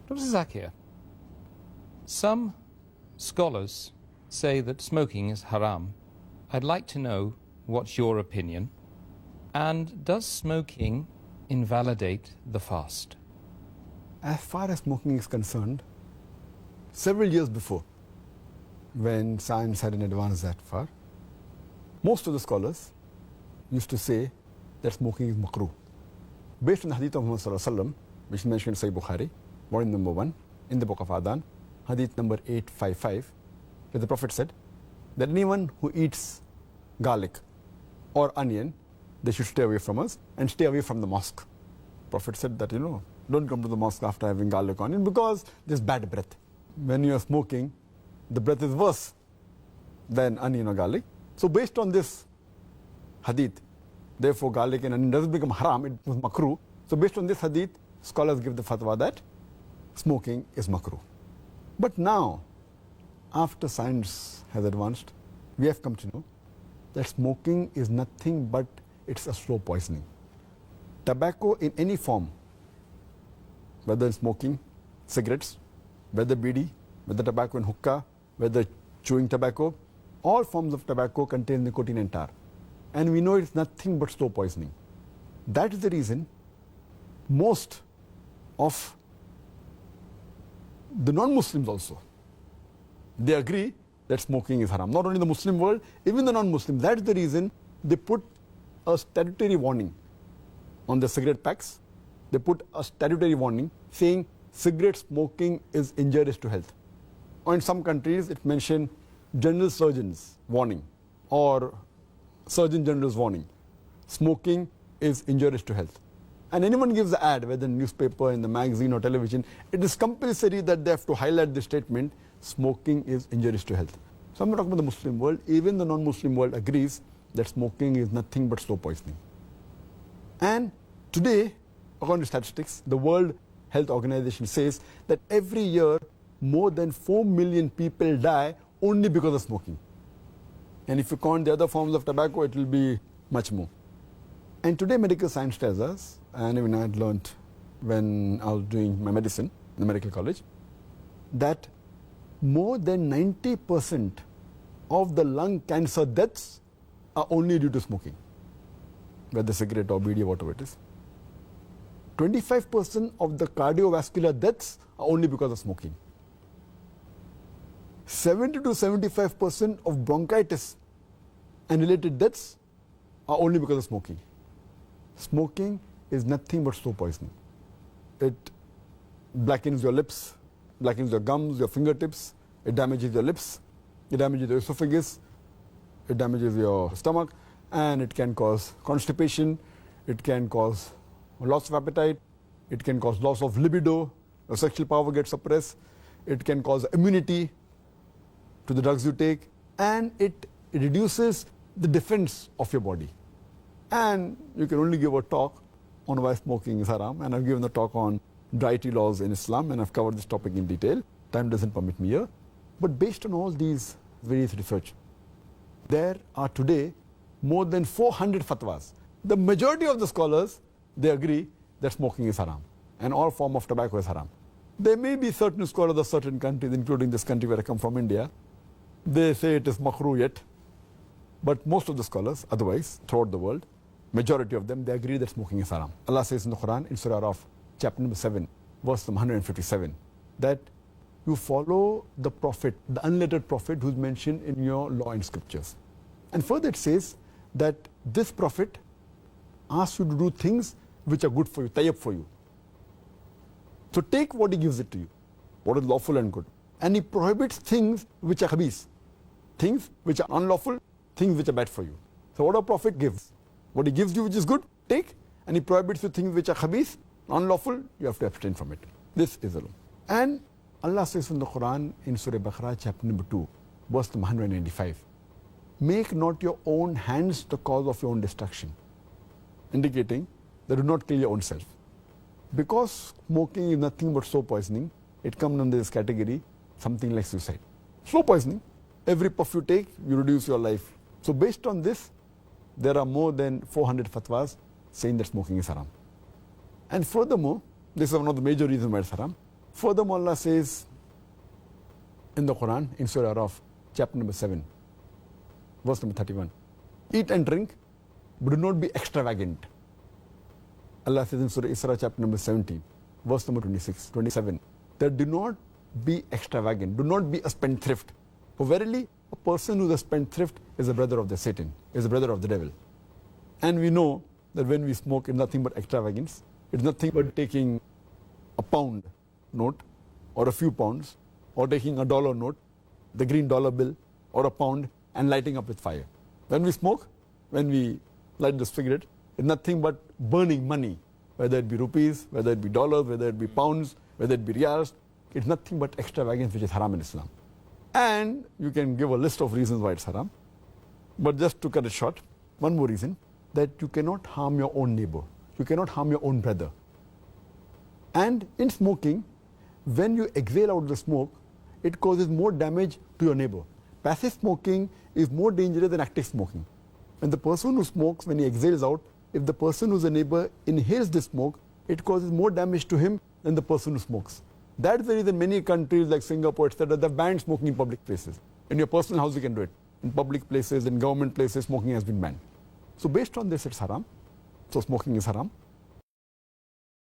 Dr. Zakir, some scholars say that smoking is haram. I'd like to know what's your opinion. And does smoking invalidate the fast? As far as smoking is concerned, several years before, when science hadn't advanced that far, most of the scholars used to say that smoking is makruh. Based on the hadith of Muhammad sallallahu alaihi wasallam, which is mentioned in Sahih Bukhari, volume number 1, in the book of Adhan, hadith number 855, where the Prophet said that anyone who eats garlic or onion, they should stay away from us and stay away from the mosque. Prophet said that, don't come to the mosque after having garlic or onion because there's bad breath. When you are smoking, the breath is worse than onion or garlic. So based on this hadith, therefore garlic and onion doesn't become haram, it was makruh. So based on this hadith, scholars give the fatwa that smoking is makruh. But now, after science has advanced, we have come to know that smoking is nothing but it's a slow poisoning. Tobacco in any form, whether smoking, cigarettes, whether bidi, whether tobacco and hookah, whether chewing tobacco, all forms of tobacco contain nicotine and tar. And we know it's nothing but slow poisoning. That is the reason most of the non-Muslims also, they agree that smoking is haram. Not only the Muslim world, even the non-Muslims. That is the reason they put a statutory warning on the cigarette packs. They put a statutory warning saying cigarette smoking is injurious to health. Or in some countries it mentioned general surgeon's warning or surgeon general's warning. Smoking is injurious to health. And anyone gives the ad, whether in newspaper, in the magazine or television, it is compulsory that they have to highlight the statement, smoking is injurious to health. So I'm not talking about the Muslim world, even the non-Muslim world agrees that smoking is nothing but slow poisoning. And today, according to statistics, the World Health Organization says that every year more than 4 million people die only because of smoking. And if you count the other forms of tobacco, it will be much more. And today medical science tells us, and even I had learned when I was doing my medicine in the medical college, that more than 90% of the lung cancer deaths are only due to smoking, whether cigarette or bidi or whatever it is. 25% of the cardiovascular deaths are only because of smoking. 70 to 75% of bronchitis and related deaths are only because of smoking. Smoking is nothing but slow poisoning. It blackens your lips, blackens your gums, your fingertips, it damages your lips, it damages your esophagus, it damages your stomach, and it can cause constipation, it can cause loss of appetite, it can cause loss of libido, your sexual power gets suppressed, it can cause immunity to the drugs you take, and it reduces the defense of your body. And you can only give a talk on why smoking is haram, and I've given a talk on dietary laws in Islam, and I've covered this topic in detail. Time doesn't permit me here. But based on all these various research, there are today more than 400 fatwas. The majority of the scholars, they agree that smoking is haram, and all form of tobacco is haram. There may be certain scholars of certain countries, including this country where I come from, India, they say it is makruh yet. But most of the scholars, otherwise, throughout the world, majority of them, they agree that smoking is haram. Allah says in the Quran, in Surah Araf, chapter number 7, verse number 157, that you follow the prophet, the unlettered prophet who's mentioned in your law and scriptures. And further it says that this prophet asks you to do things which are good for you, tayyib for you. So take what he gives it to you, what is lawful and good. And he prohibits things which are khabith, things which are unlawful, things which are bad for you. So what a prophet gives, what he gives you which is good, take, and he prohibits you things which are khabith, unlawful, you have to abstain from it. This is the law. And Allah says in the Quran in Surah Baqarah chapter number 2, verse number 195, make not your own hands the cause of your own destruction, indicating that do not kill your own self. Because smoking is nothing but slow poisoning, it comes under this category, something like suicide. Slow poisoning, every puff you take, you reduce your life. So based on this, there are more than 400 fatwas saying that smoking is haram. And furthermore, this is one of the major reasons why it's haram, Furthermore, Allah says in the Quran, in Surah Araf, chapter number 7, verse number 31, eat and drink, but do not be extravagant. Allah says in Surah Isra, chapter number 17, verse number 27, that do not be extravagant, do not be a spendthrift. For verily, a person who is a spendthrift is a brother of the Satan, is a brother of the devil. And we know that when we smoke, it's nothing but extravagance. It's nothing but taking a pound note or a few pounds, or taking a dollar note, the green dollar bill, or a pound, and lighting up with fire. When we smoke, when we light the cigarette, it's nothing but burning money, whether it be rupees, whether it be dollars, whether it be pounds, whether it be riyals. It's nothing but extravagance, which is haram in Islam. And you can give a list of reasons why it's haram. But just to cut it short, one more reason, that you cannot harm your own neighbor. You cannot harm your own brother. And in smoking, when you exhale out the smoke, it causes more damage to your neighbor. Passive smoking is more dangerous than active smoking. When the person who smokes, when he exhales out, if the person who's a neighbor inhales the smoke, it causes more damage to him than the person who smokes. That's the reason many countries like Singapore, etc., they've banned smoking in public places. In your personal house, you can do it. In public places, in government places, smoking has been banned. So based on this, it's haram. So smoking is haram.